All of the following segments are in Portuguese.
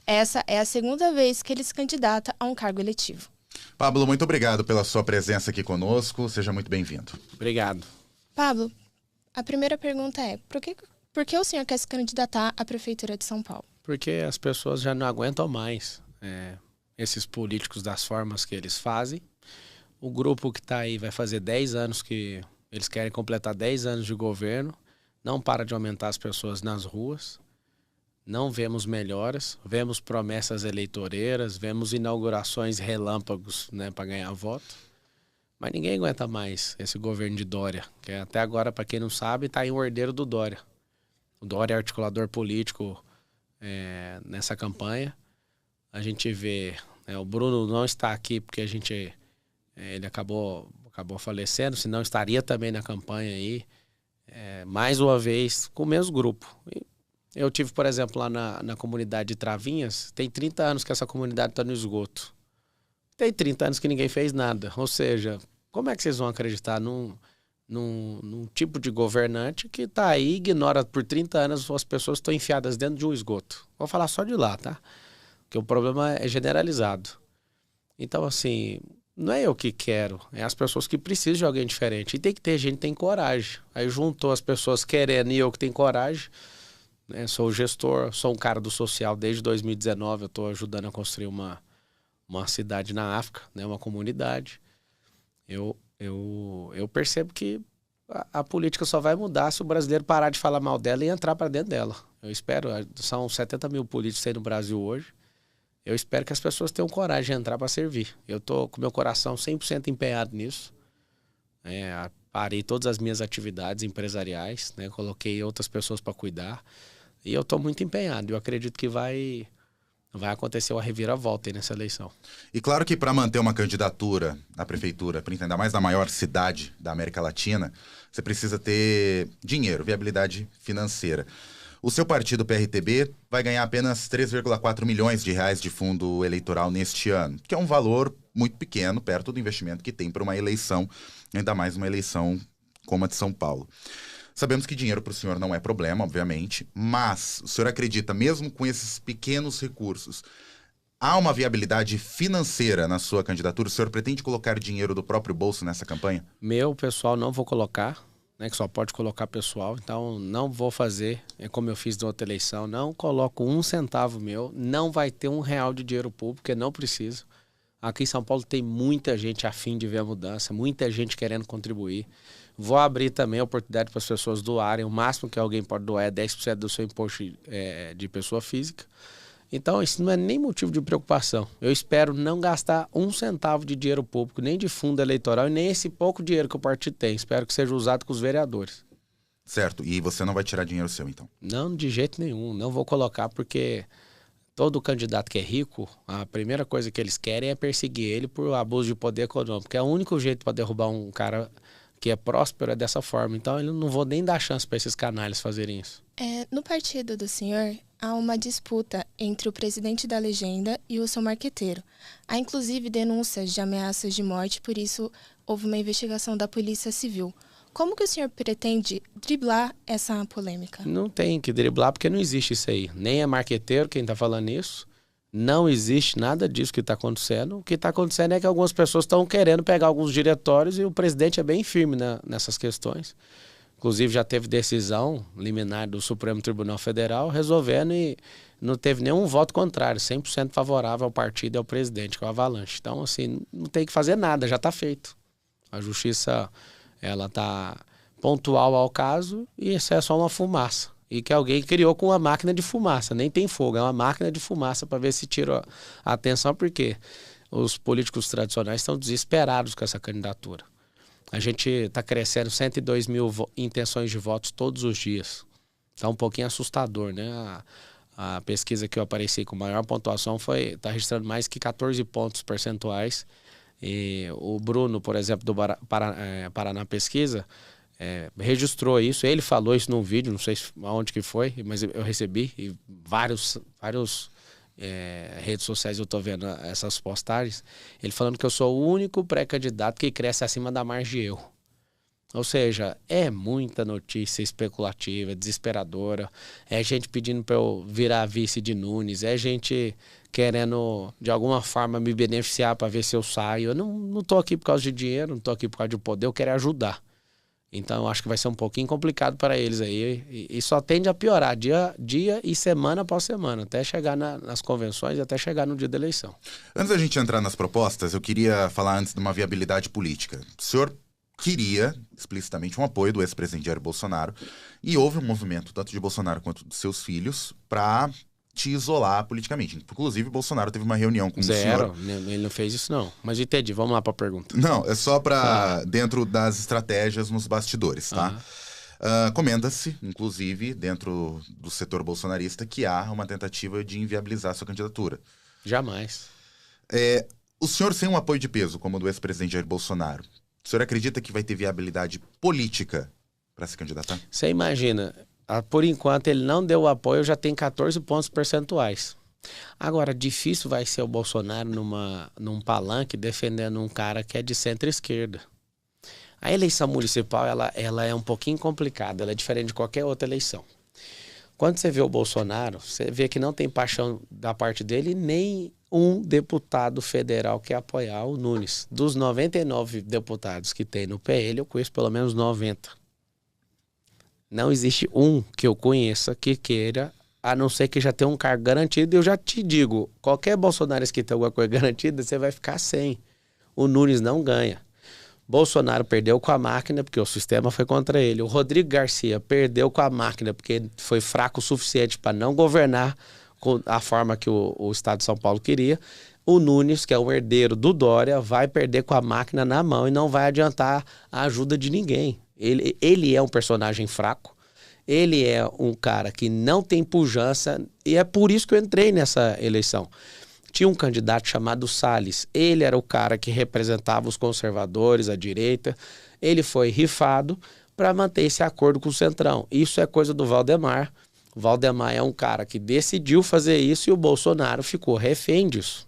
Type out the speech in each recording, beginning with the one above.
Essa é a segunda vez que ele se candidata a um cargo eletivo. Pablo, muito obrigado pela sua presença aqui conosco. Seja muito bem-vindo. Obrigado. Pablo, a primeira pergunta é, por que o senhor quer se candidatar à Prefeitura de São Paulo? Porque as pessoas já não aguentam mais esses políticos das formas que eles fazem. O grupo que está aí vai fazer 10 anos que eles querem completar 10 anos de governo. Não para de aumentar as pessoas nas ruas. Não vemos melhoras. Vemos promessas eleitoreiras. Vemos inaugurações relâmpagos, né, para ganhar voto. Mas ninguém aguenta mais esse governo de Dória. Que até agora, para quem não sabe, está em um herdeiro do Dória. O Dória é articulador político nessa campanha. A gente vê... o Bruno não está aqui porque ele acabou falecendo, senão estaria também na campanha aí. Mais uma vez, com o mesmo grupo. Eu tive, por exemplo, lá na comunidade de Travinhas, tem 30 anos que essa comunidade está no esgoto. Tem 30 anos que ninguém fez nada. Ou seja, como é que vocês vão acreditar num tipo de governante que está aí e ignora por 30 anos as pessoas que estão enfiadas dentro de um esgoto? Vou falar só de lá, tá? Porque o problema é generalizado. Então, assim, não é eu que quero, é as pessoas que precisam de alguém diferente. E tem que ter gente que tem coragem. Aí juntou as pessoas querendo e eu que tenho coragem. Sou gestor, sou um cara do social desde 2019. Eu estou ajudando a construir uma cidade na África, né, uma comunidade. Eu percebo que a política só vai mudar se o brasileiro parar de falar mal dela e entrar para dentro dela. Eu espero, são 70 mil políticos aí no Brasil hoje. Eu espero que as pessoas tenham coragem de entrar para servir. Eu estou com meu coração 100% empenhado nisso. Parei todas as minhas atividades empresariais, né, coloquei outras pessoas para cuidar. E eu estou muito empenhado. Eu acredito que vai acontecer uma reviravolta aí nessa eleição. E claro que para manter uma candidatura à prefeitura, ainda mais na maior cidade da América Latina, você precisa ter dinheiro, viabilidade financeira. O seu partido, PRTB, vai ganhar apenas 3,4 milhões de reais de fundo eleitoral neste ano, que é um valor muito pequeno, perto do investimento que tem para uma eleição, ainda mais uma eleição como a de São Paulo. Sabemos que dinheiro para o senhor não é problema, obviamente, mas o senhor acredita, mesmo com esses pequenos recursos, há uma viabilidade financeira na sua candidatura? O senhor pretende colocar dinheiro do próprio bolso nessa campanha? Meu pessoal não vou colocar, né, que só pode colocar pessoal, então não vou fazer, como eu fiz na outra eleição, não coloco um centavo meu, não vai ter R$1 de dinheiro público, porque não preciso. Aqui em São Paulo tem muita gente a fim de ver a mudança, muita gente querendo contribuir. Vou abrir também a oportunidade para as pessoas doarem. O máximo que alguém pode doar é 10% do seu imposto de pessoa física. Então, isso não é nem motivo de preocupação. Eu espero não gastar um centavo de dinheiro público, nem de fundo eleitoral, e nem esse pouco dinheiro que o partido tem. Espero que seja usado com os vereadores. Certo. E você não vai tirar dinheiro seu, então? Não, de jeito nenhum. Não vou colocar, porque todo candidato que é rico, a primeira coisa que eles querem é perseguir ele por abuso de poder econômico. Porque é o único jeito para derrubar um cara que é próspero é dessa forma. Então, eu não vou nem dar chance para esses canalhas fazerem isso. No partido do senhor, há uma disputa entre o presidente da legenda e o seu marqueteiro. Há, inclusive, denúncias de ameaças de morte, por isso houve uma investigação da Polícia Civil. Como que o senhor pretende driblar essa polêmica? Não tem que driblar, porque não existe isso aí. Nem é marqueteiro quem está falando isso. Não existe nada disso que está acontecendo. O que está acontecendo é que algumas pessoas estão querendo pegar alguns diretórios e o presidente é bem firme nessas questões. Inclusive já teve decisão liminar do Supremo Tribunal Federal resolvendo e não teve nenhum voto contrário, 100% favorável ao partido e ao presidente, que é o Avalanche. Então, assim, não tem que fazer nada, já está feito. A justiça, ela está pontual ao caso e isso é só uma fumaça. E que alguém criou com uma máquina de fumaça, nem tem fogo, é uma máquina de fumaça para ver se tira a atenção, porque os políticos tradicionais estão desesperados com essa candidatura. A gente está crescendo 102 mil intenções de votos todos os dias. Está um pouquinho assustador, né? A pesquisa que eu apareci com maior pontuação está registrando mais que 14 pontos percentuais. E o Bruno, por exemplo, do Paraná Pesquisa, registrou isso. Ele falou isso num vídeo, não sei aonde que foi, mas eu recebi. E vários redes sociais eu estou vendo essas postagens. Ele falando que eu sou o único pré-candidato que cresce acima da margem de erro. Ou seja, é muita notícia especulativa, desesperadora. É gente pedindo para eu virar vice de Nunes. É gente querendo, de alguma forma, me beneficiar para ver se eu saio. Eu não estou aqui por causa de dinheiro, não estou aqui por causa de poder, eu quero ajudar. Então, eu acho que vai ser um pouquinho complicado para eles aí. E só tende a piorar dia e semana após semana, até chegar nas convenções e até chegar no dia da eleição. Antes da gente entrar nas propostas, eu queria falar antes de uma viabilidade política. O senhor queria explicitamente um apoio do ex-presidente Jair Bolsonaro e houve um movimento, tanto de Bolsonaro quanto de seus filhos, para te isolar politicamente. Inclusive, Bolsonaro teve uma reunião com o senhor. Ele não fez isso não. Mas entendi, vamos lá para a pergunta. Não, é só para dentro das estratégias nos bastidores, tá? Comenta-se, inclusive, dentro do setor bolsonarista, que há uma tentativa de inviabilizar sua candidatura. Jamais. O senhor sem um apoio de peso, como o do ex-presidente Jair Bolsonaro, o senhor acredita que vai ter viabilidade política para se candidatar? Você imagina, por enquanto ele não deu o apoio, já tem 14 pontos percentuais. Agora, difícil vai ser o Bolsonaro num palanque defendendo um cara que é de centro-esquerda. A eleição municipal ela é um pouquinho complicada, ela é diferente de qualquer outra eleição. Quando você vê o Bolsonaro, você vê que não tem paixão da parte dele, nem um deputado federal quer apoiar o Nunes. Dos 99 deputados que tem no PL, eu conheço pelo menos 90. Não existe um que eu conheça que queira, a não ser que já tenha um cargo garantido. E eu já te digo, qualquer bolsonarista que tem alguma coisa garantida, você vai ficar sem. O Nunes não ganha. Bolsonaro perdeu com a máquina porque o sistema foi contra ele. O Rodrigo Garcia perdeu com a máquina porque foi fraco o suficiente para não governar com a forma que o Estado de São Paulo queria. O Nunes, que é o herdeiro do Dória, vai perder com a máquina na mão e não vai adiantar a ajuda de ninguém. Ele é um personagem fraco, ele é um cara que não tem pujança e é por isso que eu entrei nessa eleição. Tinha um candidato chamado Salles, ele era o cara que representava os conservadores, a direita, ele foi rifado para manter esse acordo com o Centrão. Isso é coisa do Valdemar. O Valdemar é um cara que decidiu fazer isso e o Bolsonaro ficou refém disso.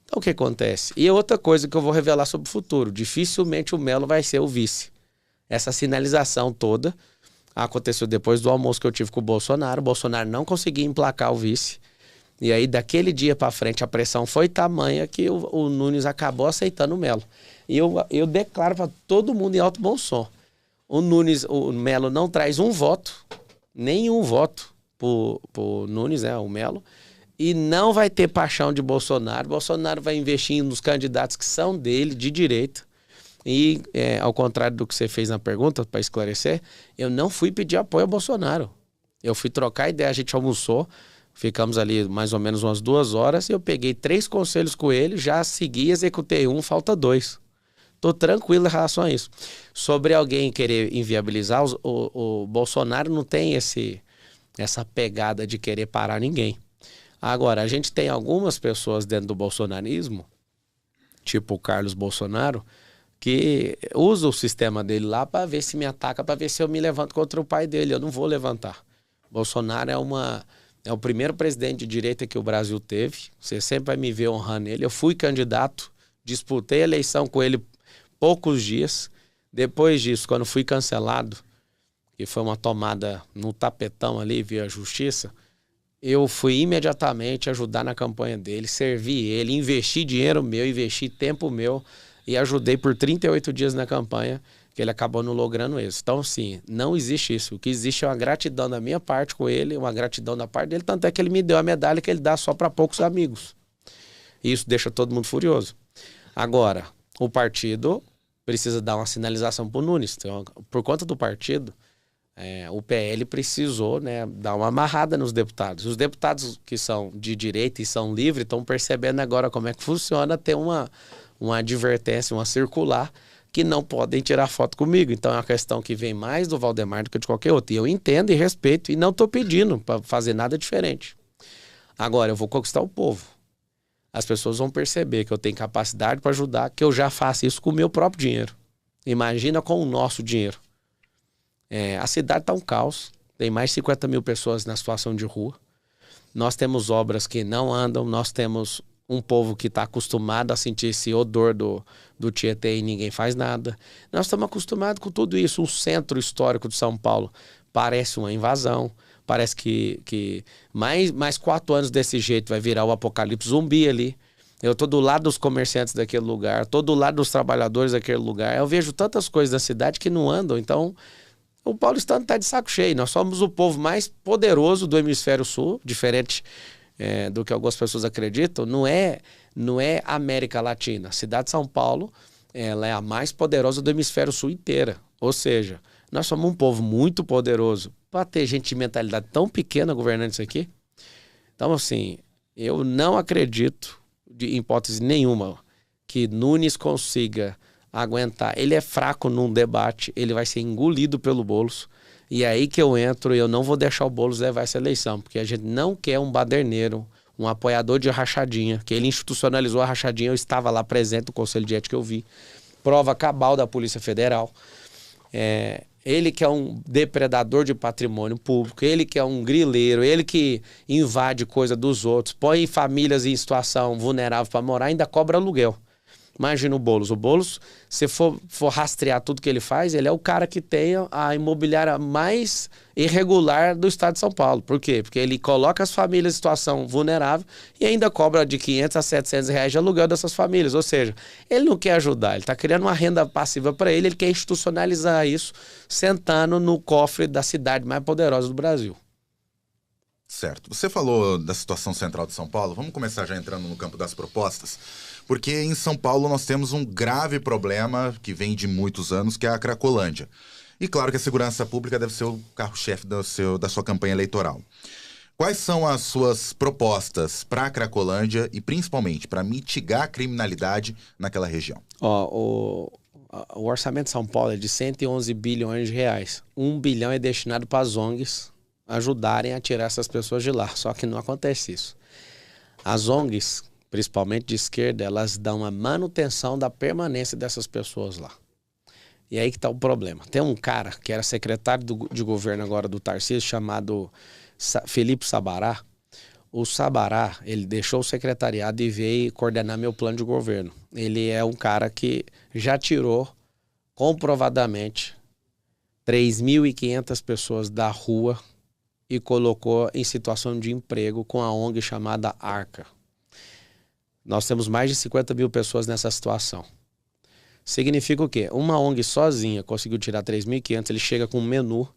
Então o que acontece? E outra coisa que eu vou revelar sobre o futuro, dificilmente o Melo vai ser o vice. Essa sinalização toda aconteceu depois do almoço que eu tive com o Bolsonaro não conseguia emplacar o vice. E aí daquele dia para frente a pressão foi tamanha que o Nunes acabou aceitando o Melo. E eu declaro para todo mundo em alto bom som. O Melo não traz um voto, nenhum voto pro Nunes, o Melo, e não vai ter paixão de Bolsonaro. Bolsonaro vai investir nos candidatos que são dele, de direita. E, ao contrário do que você fez na pergunta, para esclarecer, eu não fui pedir apoio ao Bolsonaro. Eu fui trocar ideia, a gente almoçou, ficamos ali mais ou menos umas 2 horas, e eu peguei 3 conselhos com ele, já segui, executei um, falta 2. Estou tranquilo em relação a isso. Sobre alguém querer inviabilizar, o Bolsonaro não tem essa pegada de querer parar ninguém. Agora, a gente tem algumas pessoas dentro do bolsonarismo, tipo o Carlos Bolsonaro, que usa o sistema dele lá para ver se me ataca, para ver se eu me levanto contra o pai dele. Eu não vou levantar. Bolsonaro é o primeiro presidente de direita que o Brasil teve. Você sempre vai me ver honrando ele. Eu fui candidato, disputei a eleição com ele poucos dias. Depois disso, quando fui cancelado, que foi uma tomada no tapetão ali via justiça, eu fui imediatamente ajudar na campanha dele, servi ele, investi dinheiro meu, investi tempo meu e ajudei por 38 dias na campanha, que ele acabou não logrando isso. Então, sim, não existe isso. O que existe é uma gratidão da minha parte com ele, uma gratidão da parte dele, tanto é que ele me deu a medalha que ele dá só para poucos amigos. E isso deixa todo mundo furioso. Agora, o partido precisa dar uma sinalização para o Nunes. Então, por conta do partido, o PL precisou, dar uma amarrada nos deputados. Os deputados que são de direita e são livres estão percebendo agora como é que funciona ter uma advertência, uma circular, que não podem tirar foto comigo. Então é uma questão que vem mais do Valdemar do que de qualquer outro. E eu entendo e respeito e não estou pedindo para fazer nada diferente. Agora, eu vou conquistar o povo. As pessoas vão perceber que eu tenho capacidade para ajudar, que eu já faço isso com o meu próprio dinheiro. Imagina com o nosso dinheiro. A cidade está um caos. Tem mais de 50 mil pessoas na situação de rua. Nós temos obras que não andam, nós temos um povo que está acostumado a sentir esse odor do Tietê e ninguém faz nada. Nós estamos acostumados com tudo isso. O centro histórico de São Paulo parece uma invasão. Parece que mais 4 anos desse jeito vai virar o apocalipse zumbi ali. Eu tô do lado dos comerciantes daquele lugar, tô do lado dos trabalhadores daquele lugar. Eu vejo tantas coisas da cidade que não andam. Então, o paulistano tá de saco cheio. Nós somos o povo mais poderoso do hemisfério sul, diferente do que algumas pessoas acreditam. Não é a América Latina. A cidade de São Paulo, ela é a mais poderosa do hemisfério sul inteira. Ou seja, nós somos um povo muito poderoso para ter gente de mentalidade tão pequena governando isso aqui. Então, assim, eu não acredito em hipótese nenhuma que Nunes consiga aguentar. Ele é fraco num debate, ele vai ser engolido pelo Boulos. E é aí que eu entro e eu não vou deixar o Boulos levar essa eleição, porque a gente não quer um baderneiro, um apoiador de rachadinha, que ele institucionalizou a rachadinha, eu estava lá presente no Conselho de Ética, eu vi. Prova cabal da Polícia Federal. Ele que é um depredador de patrimônio público, ele que é um grileiro, ele que invade coisa dos outros, põe famílias em situação vulnerável para morar, ainda cobra aluguel. Imagina o Boulos. O Boulos, se for rastrear tudo que ele faz, ele é o cara que tem a imobiliária mais irregular do estado de São Paulo. Por quê? Porque ele coloca as famílias em situação vulnerável e ainda cobra de 500 a 700 reais de aluguel dessas famílias. Ou seja, ele não quer ajudar, ele está criando uma renda passiva para ele, ele quer institucionalizar isso, sentando no cofre da cidade mais poderosa do Brasil. Certo. Você falou da situação central de São Paulo. Vamos começar já entrando no campo das propostas. Porque em São Paulo nós temos um grave problema que vem de muitos anos, que é a Cracolândia. E claro que a segurança pública deve ser o carro-chefe da sua campanha eleitoral. Quais são as suas propostas para a Cracolândia e principalmente para mitigar a criminalidade naquela região? O orçamento de São Paulo é de 111 bilhões de reais. 1 bilhão é destinado para as ONGs ajudarem a tirar essas pessoas de lá. Só que não acontece isso. As ONGs, principalmente de esquerda, elas dão a manutenção da permanência dessas pessoas lá. E aí que está o problema. Tem um cara que era secretário de governo agora do Tarcísio, chamado Felipe Sabará. O Sabará, ele deixou o secretariado e veio coordenar meu plano de governo. Ele é um cara que já tirou comprovadamente 3.500 pessoas da rua e colocou em situação de emprego com a ONG chamada Arca. Nós temos mais de 50 mil pessoas nessa situação. Significa o quê? Uma ONG sozinha conseguiu tirar 3.500, ele chega com um menu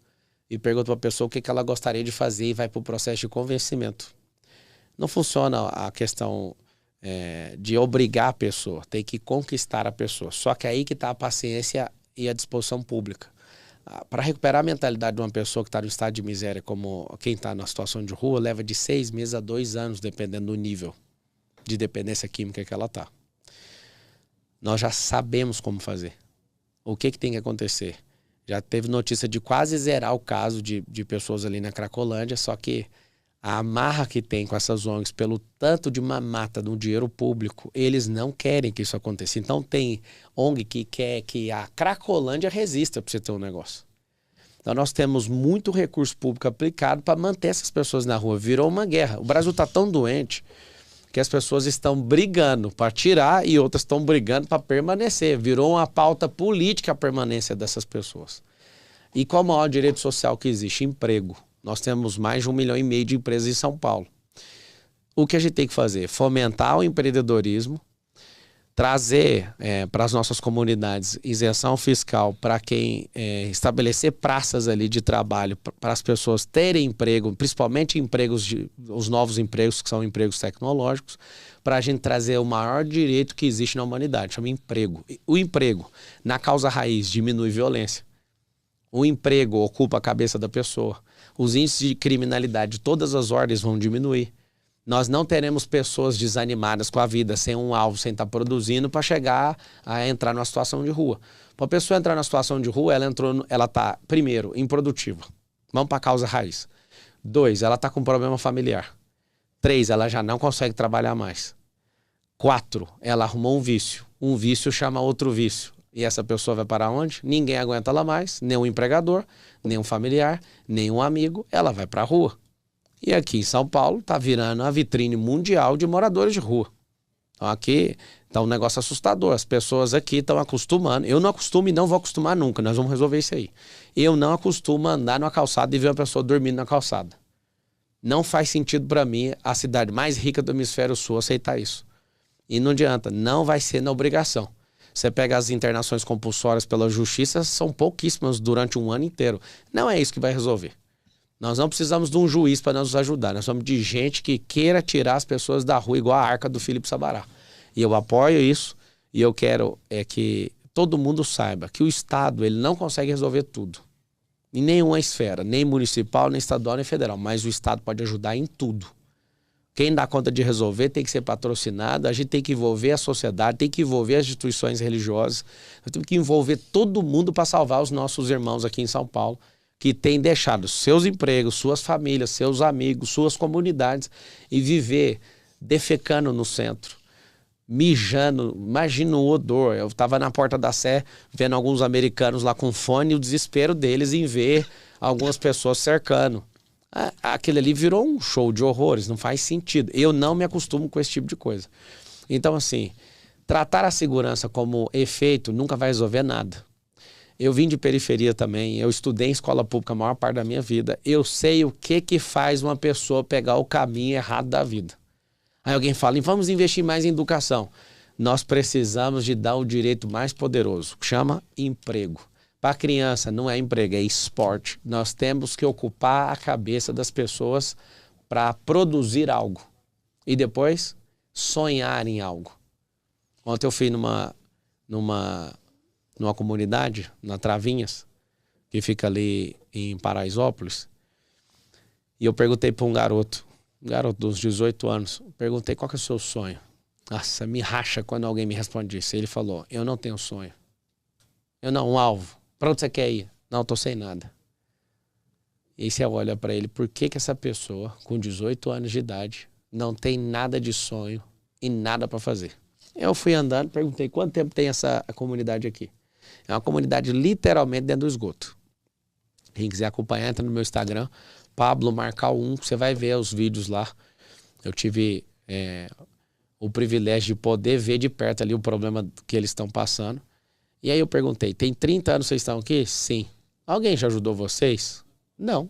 e pergunta para a pessoa o que ela gostaria de fazer e vai para o processo de convencimento. Não funciona a questão de obrigar a pessoa, tem que conquistar a pessoa. Só que aí que está a paciência e a disposição pública. Para recuperar a mentalidade de uma pessoa que está no estado de miséria, como quem está na situação de rua, leva de 6 meses a 2 anos, dependendo do nível de dependência química que ela está. Nós já sabemos como fazer. O que tem que acontecer? Já teve notícia de quase zerar o caso de pessoas ali na Cracolândia, só que a amarra que tem com essas ONGs, pelo tanto de mamata do dinheiro público, eles não querem que isso aconteça. Então tem ONG que quer que a Cracolândia resista para você ter um negócio. Então nós temos muito recurso público aplicado para manter essas pessoas na rua. Virou uma guerra. O Brasil está tão doente que as pessoas estão brigando para tirar e outras estão brigando para permanecer. Virou uma pauta política a permanência dessas pessoas. E qual o maior direito social que existe? Emprego. Nós temos mais de 1,5 milhão de empresas em São Paulo. O que a gente tem que fazer? Fomentar o empreendedorismo, trazer para as nossas comunidades isenção fiscal para quem estabelecer praças ali de trabalho para as pessoas terem emprego, principalmente os novos empregos, que são empregos tecnológicos, para a gente trazer o maior direito que existe na humanidade, chama emprego. O emprego, na causa raiz, diminui violência. O emprego ocupa a cabeça da pessoa. Os índices de criminalidade de todas as ordens vão diminuir. Nós não teremos pessoas desanimadas com a vida, sem um alvo, sem estar produzindo, para chegar a entrar numa situação de rua. Para a pessoa entrar na situação de rua, ela está, primeiro, improdutiva. Vamos para a causa raiz. 2, ela está com problema familiar. 3, ela já não consegue trabalhar mais. 4, ela arrumou um vício. Um vício chama outro vício. E essa pessoa vai para onde? Ninguém aguenta ela mais, nem um empregador, nem um familiar, nem um amigo. Ela vai para a rua. E aqui em São Paulo está virando a vitrine mundial de moradores de rua. Então aqui tá um negócio assustador. As pessoas aqui estão acostumando. Eu não acostumo e não vou acostumar nunca. Nós vamos resolver isso aí. Eu não acostumo a andar numa calçada e ver uma pessoa dormindo na calçada. Não faz sentido para mim, a cidade mais rica do hemisfério sul, aceitar isso. E não adianta, não vai ser na obrigação. Você pega as internações compulsórias pela justiça, são pouquíssimas durante um ano inteiro. Não é isso que vai resolver. Nós não precisamos de um juiz para nos ajudar. Nós precisamos de gente que queira tirar as pessoas da rua, igual a arca do Filipe Sabará. E eu apoio isso, e eu quero que todo mundo saiba que o Estado ele não consegue resolver tudo. Em nenhuma esfera, nem municipal, nem estadual, nem federal. Mas o Estado pode ajudar em tudo. Quem dá conta de resolver tem que ser patrocinado, a gente tem que envolver a sociedade, tem que envolver as instituições religiosas, nós temos que envolver todo mundo para salvar os nossos irmãos aqui em São Paulo, que têm deixado seus empregos, suas famílias, seus amigos, suas comunidades e viver defecando no centro, mijando. Imagina o odor. Eu estava na Porta da Sé vendo alguns americanos lá com fone e o desespero deles em ver algumas pessoas cercando. Aquele ali virou um show de horrores, não faz sentido. Eu não me acostumo com esse tipo de coisa. Então, assim, tratar a segurança como efeito nunca vai resolver nada. Eu vim de periferia também, eu estudei em escola pública a maior parte da minha vida. Eu sei o que faz uma pessoa pegar o caminho errado da vida. Aí alguém fala, vamos investir mais em educação. Nós precisamos de dar o direito mais poderoso, que chama emprego. Para a criança não é emprego, é esporte. Nós temos que ocupar a cabeça das pessoas para produzir algo. E depois sonhar em algo. Ontem eu fui numa comunidade, na Travinhas, que fica ali em Paraisópolis. E eu perguntei para um garoto dos 18 anos, perguntei qual que é o seu sonho. Nossa, me racha quando alguém me responde isso. Ele falou, eu não tenho sonho. Eu não, um alvo. Para onde você quer ir? Não, estou sem nada. E aí você olha para ele, por que essa pessoa, com 18 anos de idade, não tem nada de sonho e nada para fazer? Eu fui andando, perguntei quanto tempo tem essa comunidade aqui. É uma comunidade literalmente dentro do esgoto. Quem quiser acompanhar, entra no meu Instagram, Pablo Marcal 1, você vai ver os vídeos lá. Eu tive o privilégio de poder ver de perto ali o problema que eles estão passando. E aí eu perguntei, tem 30 anos vocês estão aqui? Sim. Alguém já ajudou vocês? Não.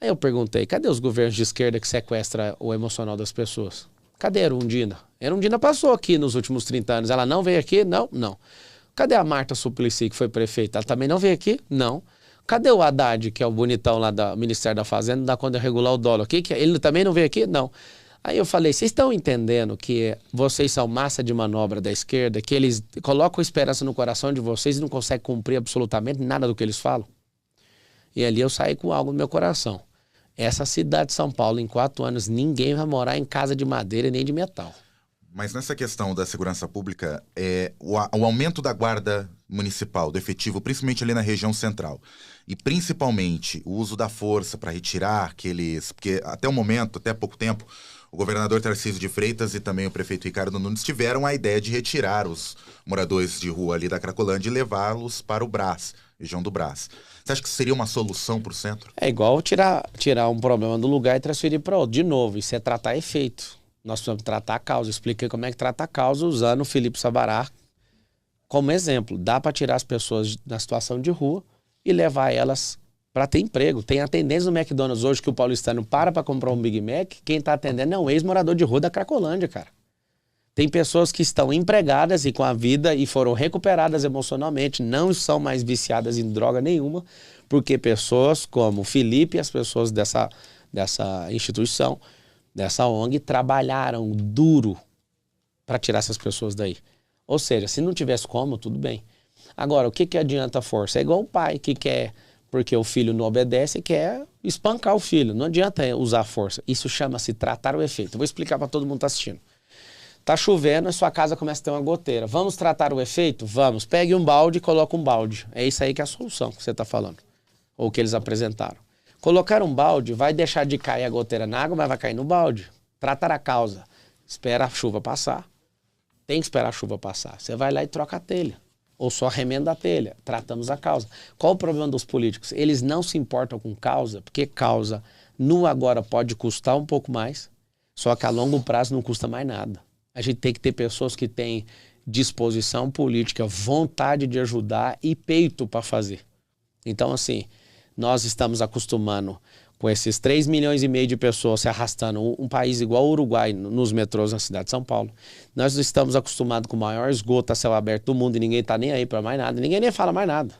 Aí eu perguntei, cadê os governos de esquerda que sequestram o emocional das pessoas? Cadê a Erundina? A Erundina passou aqui nos últimos 30 anos. Ela não veio aqui? Não, não. Cadê a Marta Suplicy, que foi prefeita? Ela também não veio aqui? Não. Cadê o Haddad, que é o bonitão lá do Ministério da Fazenda, dá conta de regular o dólar? Ele também não veio aqui? Não. Aí eu falei, vocês estão entendendo que vocês são massa de manobra da esquerda, que eles colocam esperança no coração de vocês e não conseguem cumprir absolutamente nada do que eles falam? E ali eu saí com algo no meu coração. Essa cidade de São Paulo, em 4 anos, ninguém vai morar em casa de madeira nem de metal. Mas nessa questão da segurança pública, o aumento da guarda municipal, do efetivo, principalmente ali na região central, e principalmente o uso da força para retirar aqueles... Porque até o momento, até pouco tempo, o governador Tarcísio de Freitas e também o prefeito Ricardo Nunes tiveram a ideia de retirar os moradores de rua ali da Cracolândia e levá-los para o Brás, região do Brás. Você acha que seria uma solução para o centro? É igual tirar um problema do lugar e transferir para outro. De novo, isso é tratar efeito. Nós precisamos tratar a causa. Eu expliquei como é que trata a causa usando o Filipe Sabará como exemplo. Dá para tirar as pessoas da situação de rua e levar elas para ter emprego. Tem atendentes no McDonald's hoje que o paulistano para comprar um Big Mac. Quem está atendendo é um ex-morador de rua da Cracolândia, cara. Tem pessoas que estão empregadas e com a vida e foram recuperadas emocionalmente, não são mais viciadas em droga nenhuma, porque pessoas como o Felipe e as pessoas dessa instituição, dessa ONG, trabalharam duro para tirar essas pessoas daí. Ou seja, se não tivesse como, tudo bem. Agora, o que adianta a força? É igual o pai que quer, porque o filho não obedece, quer espancar o filho. Não adianta usar força. Isso chama-se tratar o efeito. Eu vou explicar para todo mundo que está assistindo. Tá chovendo e sua casa começa a ter uma goteira. Vamos tratar o efeito? Vamos. Pegue um balde e coloque um balde. É isso aí que é a solução que você está falando. Ou que eles apresentaram. Colocar um balde vai deixar de cair a goteira na água, mas vai cair no balde. Tratar a causa. Espera a chuva passar. Tem que esperar a chuva passar. Você vai lá e troca a telha. Ou só remenda a telha. Tratamos a causa. Qual o problema dos políticos? Eles não se importam com causa, porque causa no agora pode custar um pouco mais, só que a longo prazo não custa mais nada. A gente tem que ter pessoas que têm disposição política, vontade de ajudar e peito para fazer. Então, assim, nós estamos acostumando com esses 3,5 milhões de pessoas se arrastando, um país igual o Uruguai, nos metrôs na cidade de São Paulo. Nós estamos acostumados com o maior esgoto a céu aberto do mundo e ninguém está nem aí para mais nada, ninguém nem fala mais nada.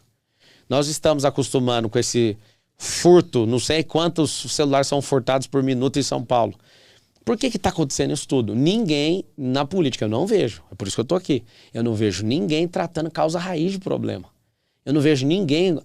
Nós estamos acostumados com esse furto, não sei quantos celulares são furtados por minuto em São Paulo. Por que está acontecendo isso tudo? Ninguém na política, eu não vejo, é por isso que eu estou aqui, eu não vejo ninguém tratando causa raiz de problema. Eu não vejo ninguém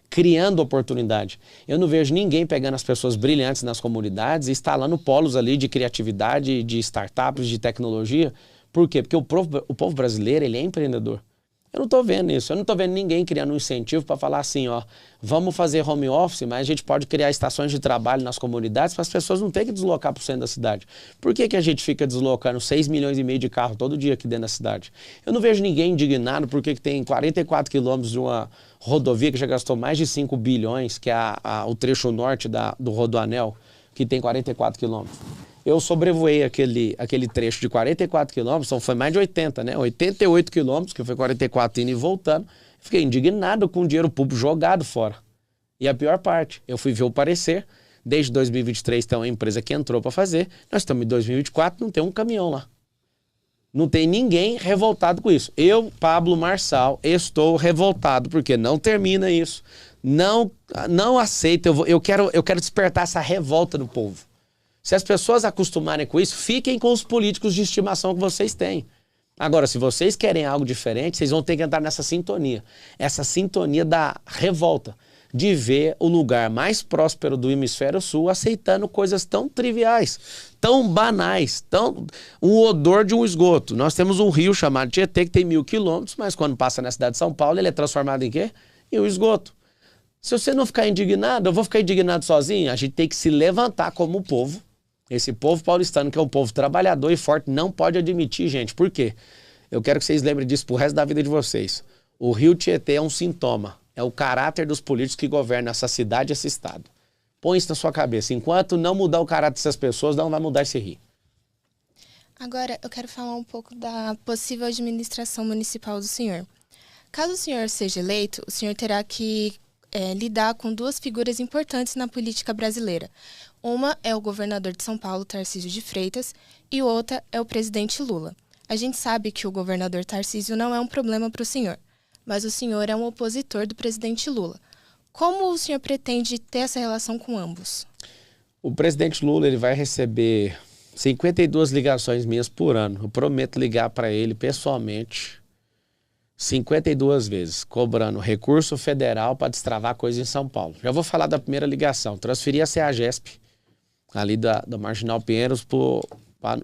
criando oportunidade. Eu não vejo ninguém pegando as pessoas brilhantes nas comunidades e instalando polos ali de criatividade, de startups, de tecnologia. Por quê? Porque o povo brasileiro, ele é empreendedor. Eu não estou vendo isso. Eu não estou vendo ninguém criando um incentivo para falar assim, ó, vamos fazer home office, mas a gente pode criar estações de trabalho nas comunidades para as pessoas não terem que deslocar para o centro da cidade. Por que a gente fica deslocando 6,5 milhões de carros todo dia aqui dentro da cidade? Eu não vejo ninguém indignado porque tem 44 quilômetros de uma rodovia que já gastou mais de 5 bilhões, que é o trecho norte do Rodoanel, que tem 44 quilômetros. Eu sobrevoei aquele trecho de 44 quilômetros, então foi mais de 80, né? 88 quilômetros, que foi 44 indo e voltando. Fiquei indignado com o dinheiro público jogado fora. E a pior parte, eu fui ver o parecer, desde 2023 tem uma empresa que entrou para fazer, nós estamos em 2024, não tem um caminhão lá. Não tem ninguém revoltado com isso. Eu, Pablo Marçal, estou revoltado, porque não termina isso. Não aceito, eu quero despertar essa revolta do povo. Se as pessoas acostumarem com isso, fiquem com os políticos de estimação que vocês têm. Agora, se vocês querem algo diferente, vocês vão ter que entrar nessa sintonia. Essa sintonia da revolta, de ver o lugar mais próspero do hemisfério sul aceitando coisas tão triviais, tão banais, um odor de um esgoto. Nós temos um rio chamado Tietê, que tem 1.000 quilômetros, mas quando passa na cidade de São Paulo, ele é transformado em quê? Em um esgoto. Se você não ficar indignado, eu vou ficar indignado sozinho. A gente tem que se levantar como povo. Esse povo paulistano, que é um povo trabalhador e forte, não pode admitir, gente. Por quê? Eu quero que vocês lembrem disso pro resto da vida de vocês. O rio Tietê é um sintoma. É o caráter dos políticos que governam essa cidade e esse estado. Põe isso na sua cabeça. Enquanto não mudar o caráter dessas pessoas, não vai mudar esse rio. Agora, eu quero falar um pouco da possível administração municipal do senhor. Caso o senhor seja eleito, o senhor terá que lidar com duas figuras importantes na política brasileira. Uma é o governador de São Paulo, Tarcísio de Freitas, e outra é o presidente Lula. A gente sabe que o governador Tarcísio não é um problema para o senhor, mas o senhor é um opositor do presidente Lula. Como o senhor pretende ter essa relação com ambos? O presidente Lula, ele vai receber 52 ligações minhas por ano. Eu prometo ligar para ele pessoalmente 52 vezes, cobrando recurso federal para destravar coisa em São Paulo. Já vou falar da primeira ligação. Transferi a CEAGESP, ali da Marginal Pinheiros, para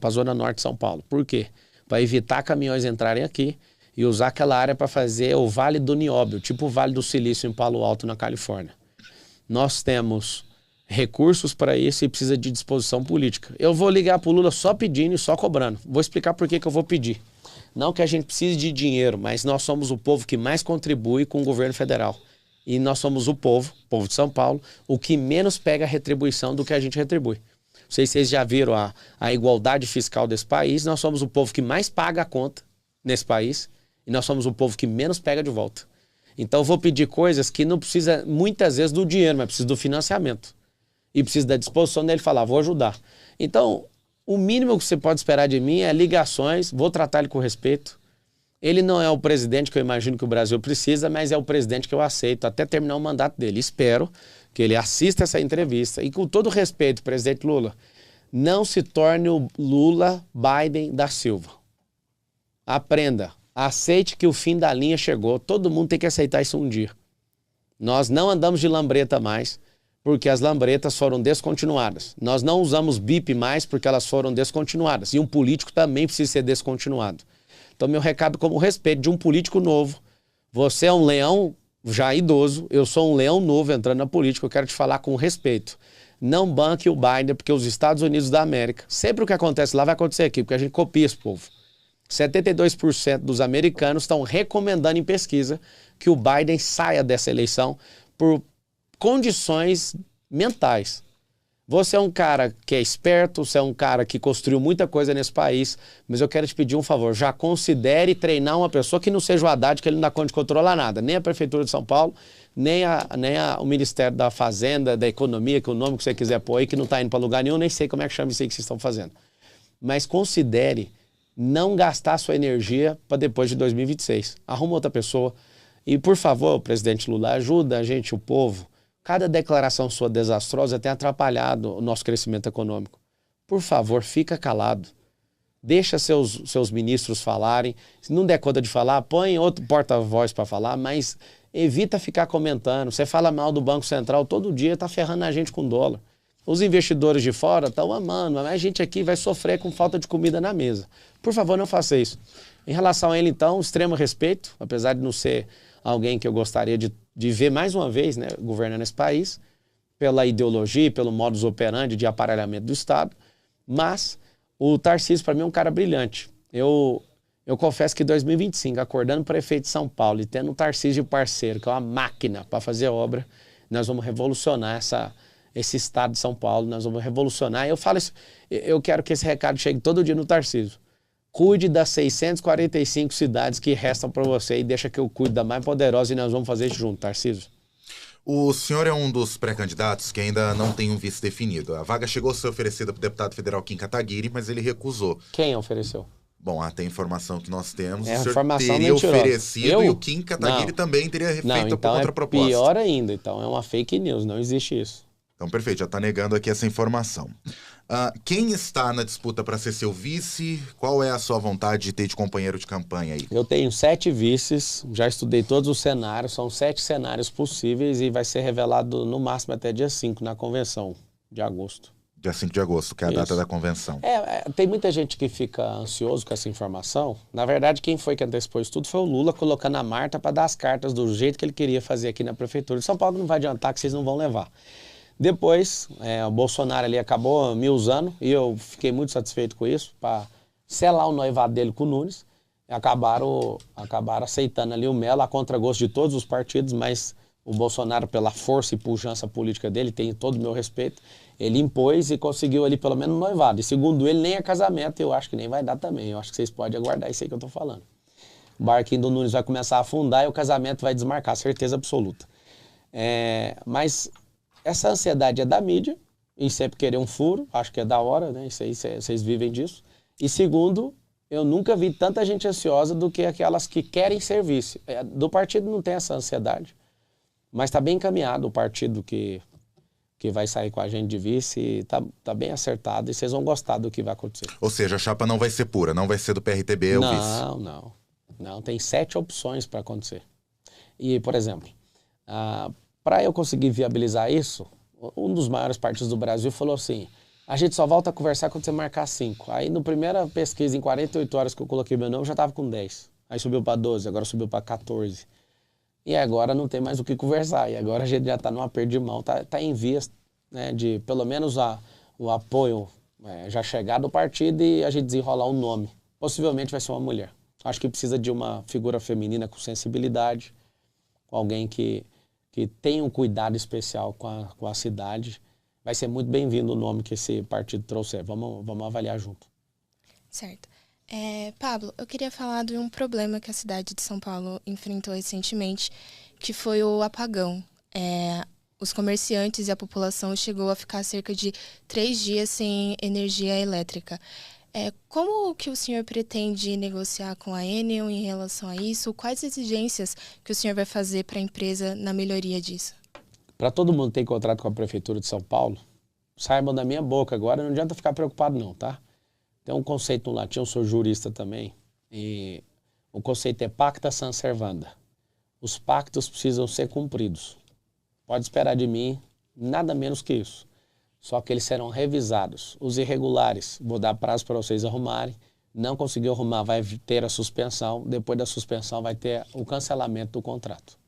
a Zona Norte de São Paulo. Por quê? Para evitar caminhões entrarem aqui e usar aquela área para fazer o Vale do Nióbio, tipo o Vale do Silício em Palo Alto, na Califórnia. Nós temos recursos para isso e precisa de disposição política. Eu vou ligar para o Lula só pedindo e só cobrando. Vou explicar por que eu vou pedir. Não que a gente precise de dinheiro, mas nós somos o povo que mais contribui com o governo federal. E nós somos o povo de São Paulo, o que menos pega retribuição do que a gente retribui. Não sei se vocês já viram a igualdade fiscal desse país. Nós somos o povo que mais paga a conta nesse país e nós somos o povo que menos pega de volta. Então eu vou pedir coisas que não precisa muitas vezes do dinheiro, mas precisa do financiamento. E precisa da disposição dele falar, vou ajudar. Então, o mínimo que você pode esperar de mim é ligações, vou tratar ele com respeito. Ele não é o presidente que eu imagino que o Brasil precisa, mas é o presidente que eu aceito até terminar o mandato dele. Espero que ele assista essa entrevista. E com todo respeito, presidente Lula, não se torne o Lula Biden da Silva. Aprenda, aceite que o fim da linha chegou. Todo mundo tem que aceitar isso um dia. Nós não andamos de lambreta mais, porque as lambretas foram descontinuadas. Nós não usamos bip mais porque elas foram descontinuadas. E um político também precisa ser descontinuado. Então, meu recado como respeito de um político novo. Você é um leão já idoso, eu sou um leão novo entrando na política, eu quero te falar com respeito. Não banque o Biden, porque os Estados Unidos da América, sempre o que acontece lá vai acontecer aqui, porque a gente copia esse povo. 72% dos americanos estão recomendando em pesquisa que o Biden saia dessa eleição por condições mentais. Você é um cara que é esperto, você é um cara que construiu muita coisa nesse país, mas eu quero te pedir um favor, já considere treinar uma pessoa que não seja o Haddad, que ele não dá conta de controlar nada, nem a Prefeitura de São Paulo, nem o Ministério da Fazenda, da Economia, que é o nome que você quiser pôr aí, que não está indo para lugar nenhum, nem sei como é que chama isso aí que vocês estão fazendo. Mas considere não gastar sua energia para depois de 2026. Arruma outra pessoa. E, por favor, presidente Lula, ajuda a gente, o povo. Cada declaração sua desastrosa tem atrapalhado o nosso crescimento econômico. Por favor, fica calado. Deixa seus ministros falarem. Se não der conta de falar, põe outro porta-voz para falar, mas evita ficar comentando. Você fala mal do Banco Central todo dia, está ferrando a gente com dólar. Os investidores de fora estão amando, mas a gente aqui vai sofrer com falta de comida na mesa. Por favor, não faça isso. Em relação a ele, então, extremo respeito, apesar de não ser alguém que eu gostaria de ver mais uma vez, né, governando esse país, pela ideologia, pelo modus operandi de aparelhamento do Estado, mas o Tarcísio, para mim, é um cara brilhante. Eu confesso que em 2025, acordando prefeito de São Paulo e tendo o Tarcísio de parceiro, que é uma máquina para fazer obra, nós vamos revolucionar esse estado de São Paulo, nós vamos revolucionar. Eu falo isso, eu quero que esse recado chegue todo dia no Tarcísio. Cuide das 645 cidades que restam para você e deixa que eu cuide da mais poderosa e nós vamos fazer isso junto, Tarcísio. O senhor é um dos pré-candidatos que ainda não tem um vice definido. A vaga chegou a ser oferecida para o deputado federal Kim Kataguiri, mas ele recusou. Quem ofereceu? Bom, até a informação que nós temos, É o senhor informação teria mentirosa. oferecido e o Kim Kataguiri também teria feito a então contraproposta. Pior ainda, então é uma fake news, não existe isso. Então, perfeito, já está negando aqui essa informação. Quem está na disputa para ser seu vice? Qual é a sua vontade de ter de companheiro de campanha aí? Eu tenho 7 vices, já estudei todos os cenários, são 7 cenários possíveis e vai ser revelado no máximo até dia 5 na convenção de agosto. Dia 5 de agosto, que é a data da convenção. Tem muita gente que fica ansioso com essa informação. Na verdade, quem foi que antecipou isso tudo foi o Lula colocando a Marta para dar as cartas do jeito que ele queria fazer aqui na Prefeitura de São Paulo. Não vai adiantar que vocês não vão levar. Depois, o Bolsonaro ali acabou me usando e eu fiquei muito satisfeito com isso, para selar o noivado dele com o Nunes. Acabaram aceitando ali o Melo, a contragosto de todos os partidos, mas o Bolsonaro, pela força e pujança política dele, tem todo o meu respeito, ele impôs e conseguiu ali pelo menos um noivado. E segundo ele, nem é casamento, eu acho que nem vai dar também. Eu acho que vocês podem aguardar isso aí que eu tô falando. O barquinho do Nunes vai começar a afundar e o casamento vai desmarcar, certeza absoluta. Mas essa ansiedade é da mídia, em sempre querer um furo, acho que é da hora, né? Isso aí, vocês vivem disso. E segundo, eu nunca vi tanta gente ansiosa do que aquelas que querem serviço. Do partido não tem essa ansiedade, mas está bem encaminhado o partido que vai sair com a gente de vice, tá bem acertado e vocês vão gostar do que vai acontecer. Ou seja, a chapa não vai ser pura, não vai ser do PRTB, o vice. Não, tem 7 opções para acontecer. E, por exemplo, para eu conseguir viabilizar isso, um dos maiores partidos do Brasil falou assim, a gente só volta a conversar quando você marcar 5. Aí, na primeira pesquisa, em 48 horas que eu coloquei meu nome, eu já estava com 10. Aí subiu para 12, agora subiu para 14. E agora não tem mais o que conversar. E agora a gente já está num aperto de mão, tá em vias, né, de pelo menos o apoio já chegar do partido e a gente desenrolar um nome. Possivelmente vai ser uma mulher. Acho que precisa de uma figura feminina com sensibilidade, com alguém que tem um cuidado especial com a cidade. Vai ser muito bem-vindo o nome que esse partido trouxer. Vamos avaliar junto. Certo. Pablo, eu queria falar de um problema que a cidade de São Paulo enfrentou recentemente, que foi o apagão. Os comerciantes e a população chegou a ficar cerca de 3 dias sem energia elétrica. Como que o senhor pretende negociar com a Enel em relação a isso? Quais exigências que o senhor vai fazer para a empresa na melhoria disso? Para todo mundo que tem contrato com a Prefeitura de São Paulo, saibam da minha boca agora, não adianta ficar preocupado não, tá? Tem um conceito no latim, eu sou jurista também, e o conceito é pacta sunt servanda. Os pactos precisam ser cumpridos. Pode esperar de mim nada menos que isso. Só que eles serão revisados. Os irregulares, vou dar prazo para vocês arrumarem. Não conseguiu arrumar, vai ter a suspensão. Depois da suspensão vai ter o cancelamento do contrato.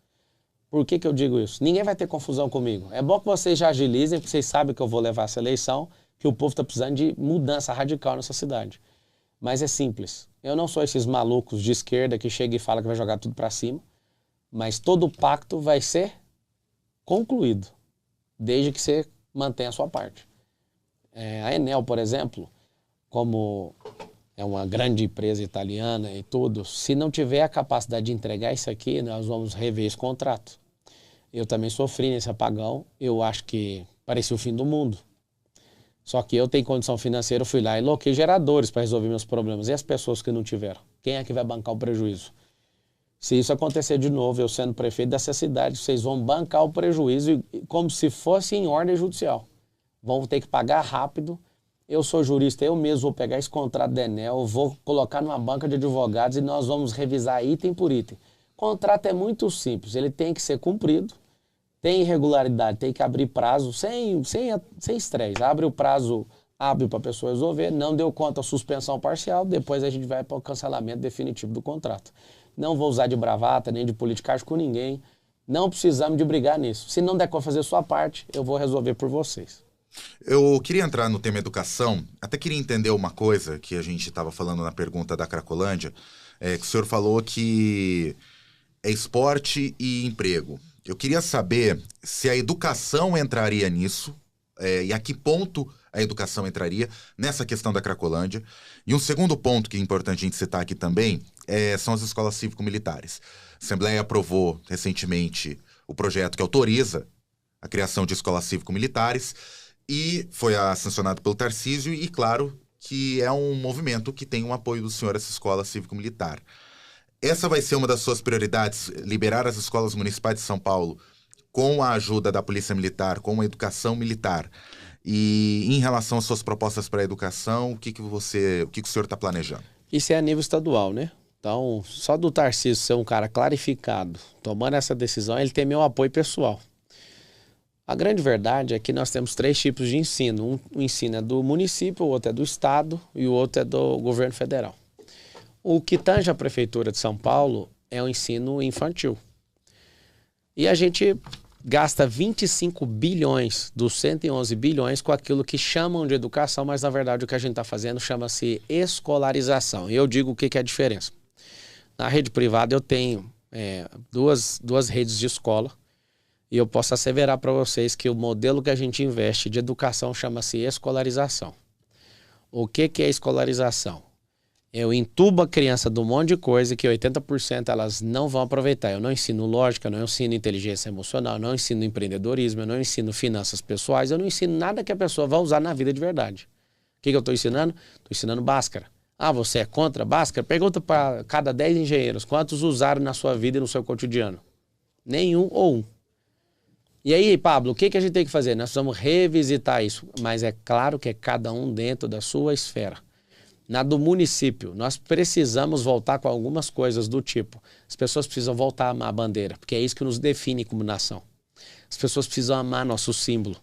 Por que eu digo isso? Ninguém vai ter confusão comigo. É bom que vocês já agilizem, porque vocês sabem que eu vou levar essa eleição, que o povo está precisando de mudança radical nessa cidade. Mas é simples. Eu não sou esses malucos de esquerda que chega e fala que vai jogar tudo para cima, mas todo o pacto vai ser concluído, desde que você mantenha a sua parte. A Enel, por exemplo, como é uma grande empresa italiana e tudo, se não tiver a capacidade de entregar isso aqui, nós vamos rever esse contrato. Eu também sofri nesse apagão, eu acho que parecia o fim do mundo. Só que eu tenho condição financeira, eu fui lá e loquei geradores para resolver meus problemas. E as pessoas que não tiveram? Quem é que vai bancar o prejuízo? Se isso acontecer de novo, eu sendo prefeito dessa cidade, vocês vão bancar o prejuízo como se fosse em ordem judicial. Vão ter que pagar rápido. Eu sou jurista, eu mesmo vou pegar esse contrato da Enel, vou colocar numa banca de advogados e nós vamos revisar item por item. O contrato é muito simples, ele tem que ser cumprido, tem irregularidade, tem que abrir prazo sem estresse. Abre o prazo hábil para a pessoa resolver, não deu conta, suspensão parcial, depois a gente vai para o cancelamento definitivo do contrato. Não vou usar de bravata, nem de politicagem com ninguém, não precisamos de brigar nisso. Se não der para fazer a sua parte, eu vou resolver por vocês. Eu queria entrar no tema educação, até queria entender uma coisa que a gente estava falando na pergunta da Cracolândia, que o senhor falou que é esporte e emprego. Eu queria saber se a educação entraria nisso, e a que ponto a educação entraria nessa questão da Cracolândia. E um segundo ponto que é importante a gente citar aqui também são as escolas cívico-militares. A Assembleia aprovou recentemente o projeto que autoriza a criação de escolas cívico-militares e foi sancionado pelo Tarcísio e, claro, que é um movimento que tem um apoio do senhor, essa escola cívico-militar. Essa vai ser uma das suas prioridades, liberar as escolas municipais de São Paulo com a ajuda da Polícia Militar, com a educação militar. E em relação às suas propostas para a educação, o que o senhor está planejando? Isso é a nível estadual, né? Então, só do Tarcísio ser um cara clarificado, tomando essa decisão, ele tem meu apoio pessoal. A grande verdade é que nós temos 3 tipos de ensino. Um ensino é do município, o outro é do estado e o outro é do governo federal. O que tange a prefeitura de São Paulo é o ensino infantil. E a gente gasta 25 bilhões dos 111 bilhões com aquilo que chamam de educação, mas na verdade o que a gente está fazendo chama-se escolarização. E eu digo o que é a diferença. Na rede privada eu tenho duas redes de escola e eu posso asseverar para vocês que o modelo que a gente investe de educação chama-se escolarização. O que é escolarização? Eu entubo a criança de um monte de coisa que 80% elas não vão aproveitar. Eu não ensino lógica, eu não ensino inteligência emocional, eu não ensino empreendedorismo, eu não ensino finanças pessoais, eu não ensino nada que a pessoa vai usar na vida de verdade. O que eu estou ensinando? Estou ensinando Bhaskara. Ah, você é contra Bhaskara? Pergunta para cada 10 engenheiros, quantos usaram na sua vida e no seu cotidiano? Nenhum ou um. E aí, Pablo, o que a gente tem que fazer? Nós vamos revisitar isso, mas é claro que é cada um dentro da sua esfera. Na do município, nós precisamos voltar com algumas coisas do tipo, as pessoas precisam voltar a amar a bandeira, porque é isso que nos define como nação. As pessoas precisam amar nosso símbolo,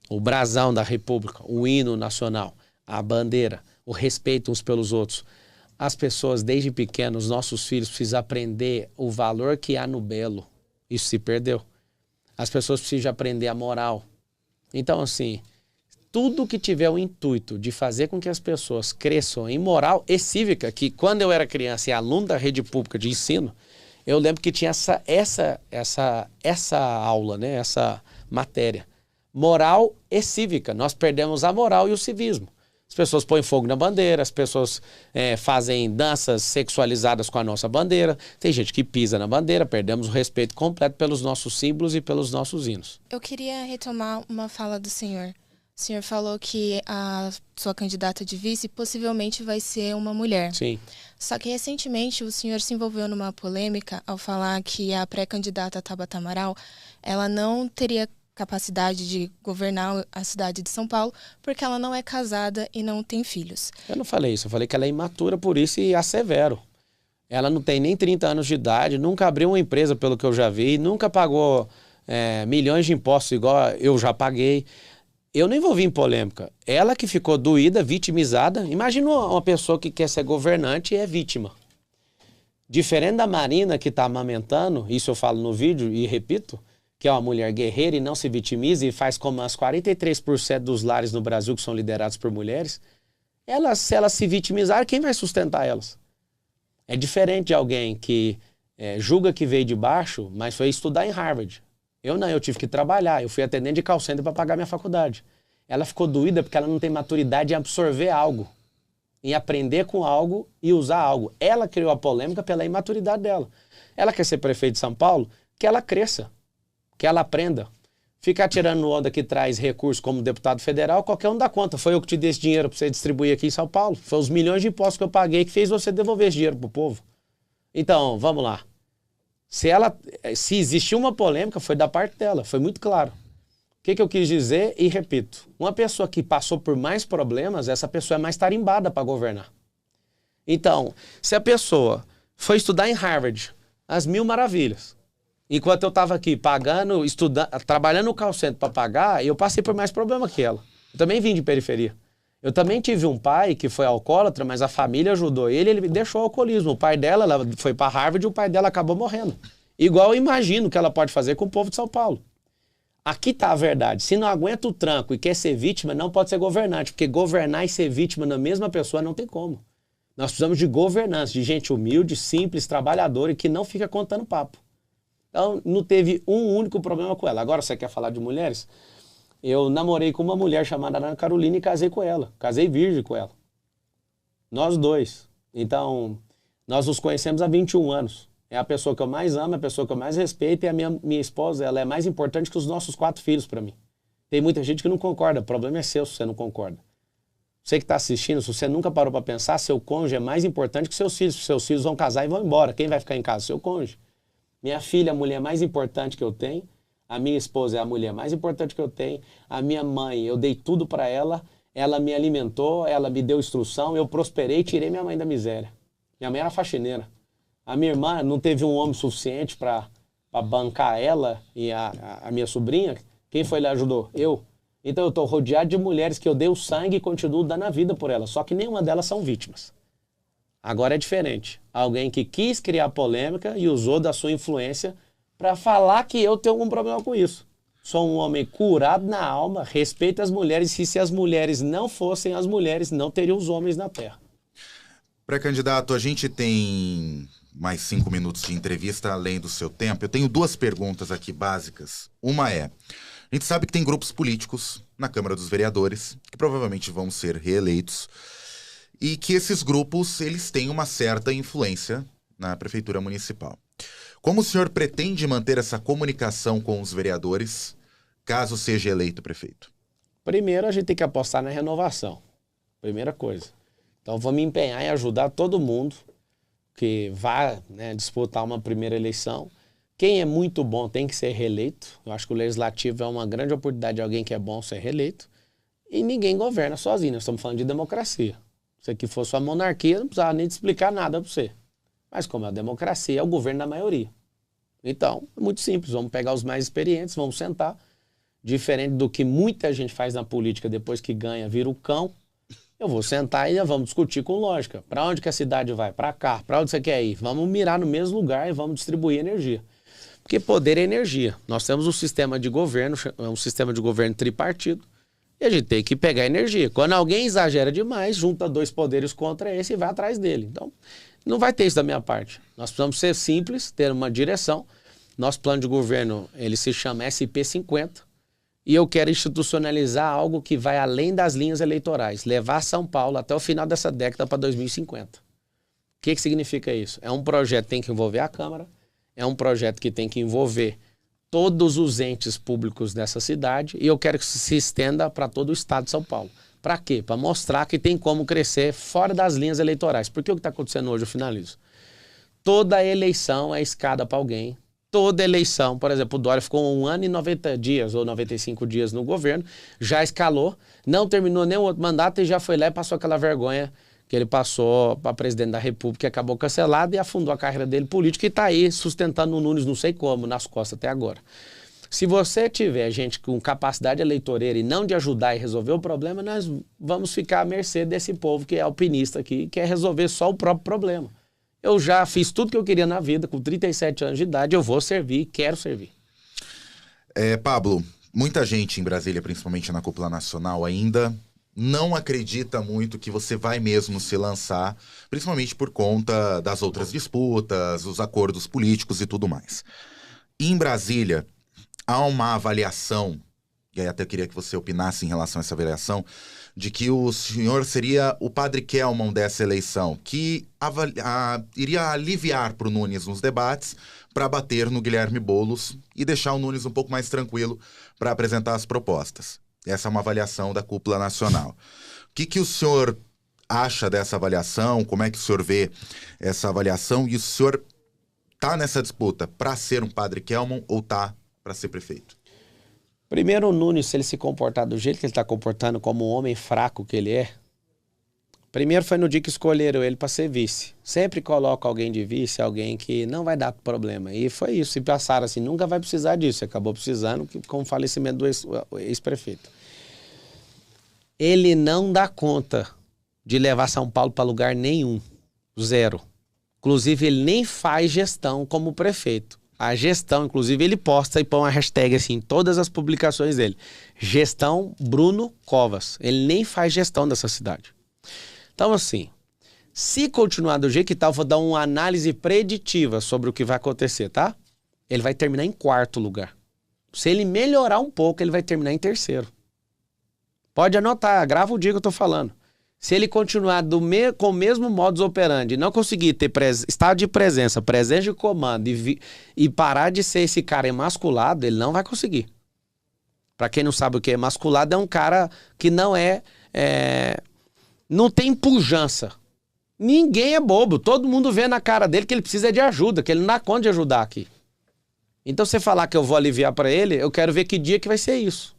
o brasão da República, o hino nacional, a bandeira, o respeito uns pelos outros. As pessoas, desde pequenos, nossos filhos, precisam aprender o valor que há no belo. Isso se perdeu. As pessoas precisam aprender a moral. Então, assim, tudo que tiver o intuito de fazer com que as pessoas cresçam em moral e cívica, que quando eu era criança e aluno da rede pública de ensino, eu lembro que tinha essa aula, né? Essa matéria. Moral e cívica. Nós perdemos a moral e o civismo. As pessoas põem fogo na bandeira, as pessoas fazem danças sexualizadas com a nossa bandeira. Tem gente que pisa na bandeira, perdemos o respeito completo pelos nossos símbolos e pelos nossos hinos. Eu queria retomar uma fala do senhor. O senhor falou que a sua candidata de vice possivelmente vai ser uma mulher. Sim. Só que recentemente o senhor se envolveu numa polêmica ao falar que a pré-candidata Tabata Amaral, ela não teria capacidade de governar a cidade de São Paulo porque ela não é casada e não tem filhos. Eu não falei isso, eu falei que ela é imatura por isso e assevero. Ela não tem nem 30 anos de idade, nunca abriu uma empresa pelo que eu já vi, nunca pagou milhões de impostos igual eu já paguei. Eu não envolvi em polêmica. Ela que ficou doída, vitimizada. Imagina uma pessoa que quer ser governante e é vítima. Diferente da Marina que está amamentando, isso eu falo no vídeo e repito, que é uma mulher guerreira e não se vitimiza e faz como as 43% dos lares no Brasil que são liderados por mulheres, se elas se vitimizar, quem vai sustentar elas? É diferente de alguém que julga que veio de baixo, mas foi estudar em Harvard. Eu não, eu tive que trabalhar, eu fui atendente de call center para pagar minha faculdade. ela ficou doída porque ela não tem maturidade em absorver algo, em aprender com algo e usar algo. Ela criou a polêmica pela imaturidade dela. Ela quer ser prefeito de São Paulo, que ela cresça, que ela aprenda. Ficar tirando onda que traz recursos como deputado federal, qualquer um dá conta. Foi eu que te dei esse dinheiro para você distribuir aqui em São Paulo. Foi os milhões de impostos que eu paguei que fez você devolver esse dinheiro pro povo. Então, vamos lá. Se existiu uma polêmica, foi da parte dela, foi muito claro. O que eu quis dizer e repito, uma pessoa que passou por mais problemas, essa pessoa é mais tarimbada para governar. Então, se a pessoa foi estudar em Harvard, as mil maravilhas, enquanto eu estava aqui pagando, estudando, trabalhando no call center para pagar, eu passei por mais problema que ela. Eu também vim de periferia. Eu também tive um pai que foi alcoólatra, mas a família ajudou ele deixou o alcoolismo. O pai dela, ela foi para Harvard e o pai dela acabou morrendo. Igual eu imagino que ela pode fazer com o povo de São Paulo. Aqui tá a verdade. Se não aguenta o tranco e quer ser vítima, não pode ser governante, porque governar e ser vítima na mesma pessoa não tem como. Nós precisamos de governança, de gente humilde, simples, trabalhadora e que não fica contando papo. Então, não teve um único problema com ela. Agora, você quer falar de mulheres? Eu namorei com uma mulher chamada Ana Carolina e casei com ela. Casei virgem com ela. Nós dois. Então, nós nos conhecemos há 21 anos. É a pessoa que eu mais amo, é a pessoa que eu mais respeito, e a minha esposa, ela é mais importante que os nossos 4 filhos para mim. Tem muita gente que não concorda, o problema é seu se você não concorda. Você que está assistindo, se você nunca parou para pensar, seu cônjuge é mais importante que seus filhos. Seus filhos vão casar e vão embora. Quem vai ficar em casa? Seu cônjuge. Minha filha é a mulher mais importante que eu tenho. A minha esposa é a mulher mais importante que eu tenho. A minha mãe, eu dei tudo para ela. Ela me alimentou, ela me deu instrução. Eu prosperei e tirei minha mãe da miséria. Minha mãe era faxineira. A minha irmã não teve um homem suficiente para bancar ela e a minha sobrinha. Quem foi lá ajudou? Eu. Então eu estou rodeado de mulheres que eu dei o sangue e continuo dando a vida por elas. Só que nenhuma delas são vítimas. Agora é diferente. Alguém que quis criar polêmica e usou da sua influência para falar que eu tenho algum problema com isso. Sou um homem curado na alma, respeito as mulheres, e se as mulheres não fossem as mulheres, não teriam os homens na terra. Pré-candidato, a gente tem mais 5 minutos de entrevista além do seu tempo. Eu tenho 2 perguntas aqui básicas. Uma é, a gente sabe que tem grupos políticos na Câmara dos Vereadores que provavelmente vão ser reeleitos e que esses grupos, eles têm uma certa influência na Prefeitura Municipal. Como o senhor pretende manter essa comunicação com os vereadores, caso seja eleito prefeito? Primeiro, a gente tem que apostar na renovação. Primeira coisa. Então, vou me empenhar em ajudar todo mundo que vai, né, disputar uma primeira eleição. Quem é muito bom tem que ser reeleito. Eu acho que o Legislativo é uma grande oportunidade de alguém que é bom ser reeleito. E ninguém governa sozinho. Nós estamos falando de democracia. Se aqui fosse uma monarquia, não precisava nem te explicar nada para você. Mas como é a democracia, é o governo da maioria. Então, é muito simples. Vamos pegar os mais experientes, vamos sentar. Diferente do que muita gente faz na política, depois que ganha, vira o cão. Eu vou sentar e vamos discutir com lógica. Para onde que a cidade vai? Para cá. Para onde você quer ir? Vamos mirar no mesmo lugar e vamos distribuir energia. Porque poder é energia. Nós temos um sistema de governo, um sistema de governo tripartido, e a gente tem que pegar energia. Quando alguém exagera demais, junta 2 poderes contra esse e vai atrás dele. Então, não vai ter isso da minha parte. Nós precisamos ser simples, ter uma direção. Nosso plano de governo, ele se chama SP50. E eu quero institucionalizar algo que vai além das linhas eleitorais. Levar São Paulo até o final dessa década para 2050. O que significa isso? É um projeto que tem que envolver a Câmara. É um projeto que tem que envolver todos os entes públicos dessa cidade. E eu quero que se estenda para todo o estado de São Paulo. Para quê? Para mostrar que tem como crescer fora das linhas eleitorais. Porque o que está acontecendo hoje, eu finalizo. Toda eleição é escada para alguém. Toda eleição, por exemplo, o Dória ficou 1 ano e 90 dias ou 95 dias no governo, já escalou, não terminou nenhum outro mandato e já foi lá e passou aquela vergonha que ele passou para presidente da República, que acabou cancelado e afundou a carreira dele política e está aí sustentando o Nunes não sei como, nas costas até agora. Se você tiver gente com capacidade eleitoreira e não de ajudar e resolver o problema, nós vamos ficar à mercê desse povo que é alpinista aqui, que quer resolver só o próprio problema. Eu já fiz tudo que eu queria na vida, com 37 anos de idade, eu vou servir, quero servir. Pablo, muita gente em Brasília, principalmente na cúpula nacional, ainda não acredita muito que você vai mesmo se lançar, principalmente por conta das outras disputas, os acordos políticos e tudo mais. E em Brasília, há uma avaliação, e aí até eu queria que você opinasse em relação a essa avaliação, de que o senhor seria o padre Kelmon dessa eleição, que iria aliviar para o Nunes nos debates para bater no Guilherme Boulos e deixar o Nunes um pouco mais tranquilo para apresentar as propostas. Essa é uma avaliação da cúpula nacional. O que o senhor acha dessa avaliação? Como é que o senhor vê essa avaliação? E o senhor está nessa disputa para ser um padre Kelmon ou está para ser prefeito? Primeiro, o Nunes, se ele se comportar do jeito que ele está comportando, como um homem fraco que ele é, primeiro foi no dia que escolheram ele para ser vice. Sempre coloca alguém de vice, alguém que não vai dar problema. E foi isso, se passaram assim, nunca vai precisar disso. Acabou precisando com o falecimento do ex-prefeito. Ele não dá conta de levar São Paulo para lugar nenhum. Zero. Inclusive, ele nem faz gestão como prefeito. A gestão, inclusive, ele posta e põe uma hashtag assim em todas as publicações dele. Gestão Bruno Covas. Ele nem faz gestão dessa cidade. Então, assim, se continuar do jeito que tá, eu vou dar uma análise preditiva sobre o que vai acontecer, tá? Ele vai terminar em 4º lugar. Se ele melhorar um pouco, ele vai terminar em 3º. Pode anotar, grava o dia que eu tô falando. Se ele continuar com o mesmo modus operandi, não conseguir ter estado de presença de comando e parar de ser esse cara emasculado, ele não vai conseguir. Para quem não sabe o que é emasculado, é um cara que não não tem pujança. Ninguém é bobo. Todo mundo vê na cara dele que ele precisa de ajuda, que ele não dá conta de ajudar aqui. Então, você falar que eu vou aliviar para ele, eu quero ver que dia que vai ser isso.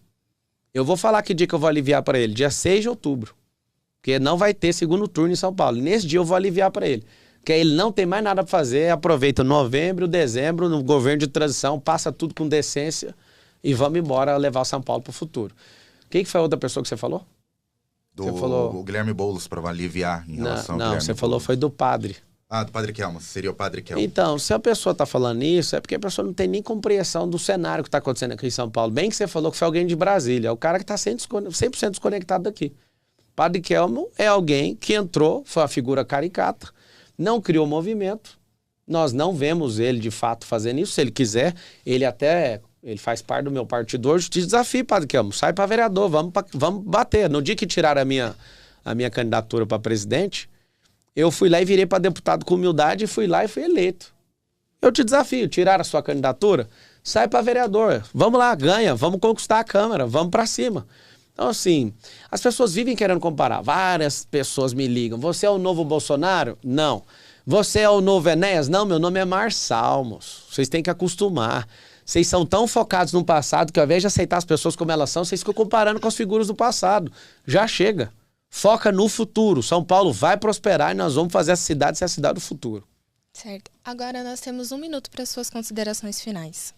Eu vou falar que dia que eu vou aliviar para ele. Dia 6 de outubro. Porque não vai ter segundo turno em São Paulo. E nesse dia eu vou aliviar para ele. Porque ele não tem mais nada para fazer, aproveita novembro, dezembro, no governo de transição, passa tudo com decência e vamos embora levar o São Paulo para o futuro. Quem que foi a outra pessoa que você falou? Você falou o Guilherme Boulos, para aliviar em relação ao Guilherme Não, você falou foi do padre. Ah, do padre Kelmon, seria o padre Kelmon. Então, se a pessoa está falando isso, é porque a pessoa não tem nem compreensão do cenário que está acontecendo aqui em São Paulo. Bem que você falou que foi alguém de Brasília, é o cara que está 100% desconectado daqui. Padre Kelmon é alguém que entrou, foi uma figura caricata, não criou movimento, nós não vemos ele de fato fazendo isso. Se ele quiser, ele faz parte do meu partido hoje, te desafio, Padre Kelmon, sai para vereador, vamos bater. No dia que tiraram a minha candidatura para presidente, eu fui lá e virei para deputado com humildade, fui lá e fui eleito. Eu te desafio, tirar a sua candidatura, sai para vereador, vamos lá, ganha, vamos conquistar a Câmara, vamos para cima. Então, assim, as pessoas vivem querendo comparar. Várias pessoas me ligam. Você é o novo Bolsonaro? Não. Você é o novo Enéas? Não, meu nome é Marsalmos. Vocês têm que acostumar. Vocês são tão focados no passado que ao invés de aceitar as pessoas como elas são, vocês ficam comparando com as figuras do passado. Já chega. Foca no futuro. São Paulo vai prosperar e nós vamos fazer essa cidade ser a cidade do futuro. Certo. Agora nós temos 1 minuto para suas considerações finais.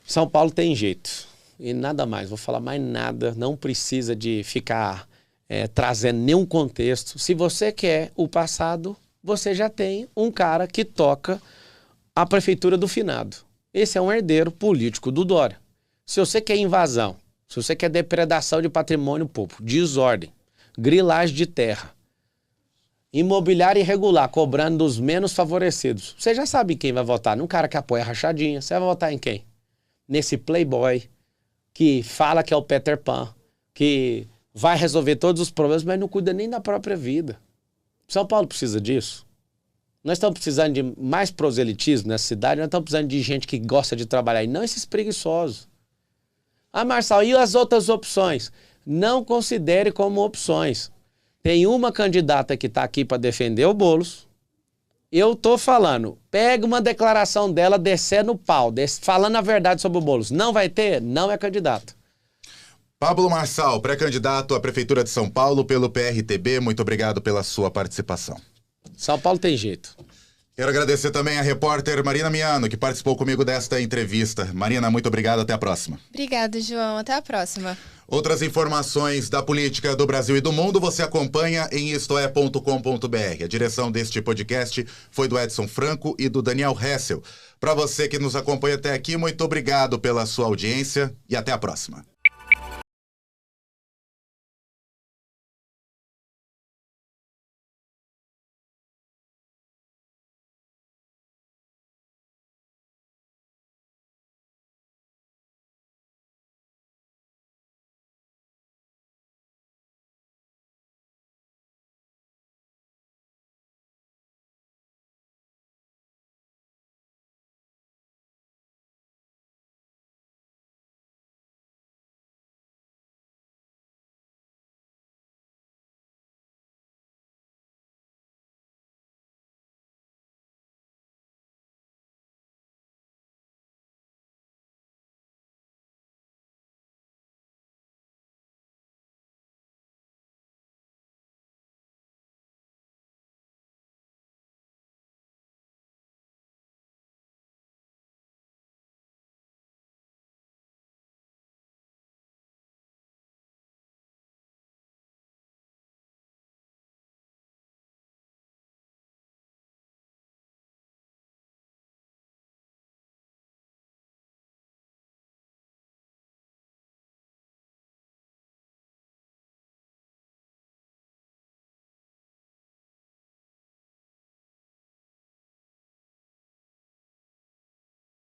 São Paulo tem jeito. E nada mais, vou falar mais nada, não precisa de ficar trazendo nenhum contexto. Se você quer o passado, você já tem um cara que toca a prefeitura do finado. Esse é um herdeiro político do Dória. Se você quer invasão, se você quer depredação de patrimônio público, desordem, grilagem de terra, imobiliário irregular, cobrando dos menos favorecidos, você já sabe quem vai votar. Num cara que apoia a rachadinha, você vai votar em quem? Nesse playboy que fala que é o Peter Pan, que vai resolver todos os problemas, mas não cuida nem da própria vida. São Paulo precisa disso. Nós estamos precisando de mais proselitismo nessa cidade, nós estamos precisando de gente que gosta de trabalhar, e não esses preguiçosos. Ah, Marçal, e as outras opções? Não considere como opções. Tem uma candidata que está aqui para defender o Boulos. Eu tô falando, pega uma declaração dela, descer no pau, falando a verdade sobre o Boulos. Não vai ter? Não é candidato. Pablo Marçal, pré-candidato à Prefeitura de São Paulo pelo PRTB, muito obrigado pela sua participação. São Paulo tem jeito. Quero agradecer também a repórter Marina Miano, que participou comigo desta entrevista. Marina, muito obrigado, até a próxima. Obrigada, João, até a próxima. Outras informações da política do Brasil e do mundo você acompanha em istoé.com.br. A direção deste podcast foi do Edson Franco e do Daniel Hessel. Para você que nos acompanha até aqui, muito obrigado pela sua audiência e até a próxima.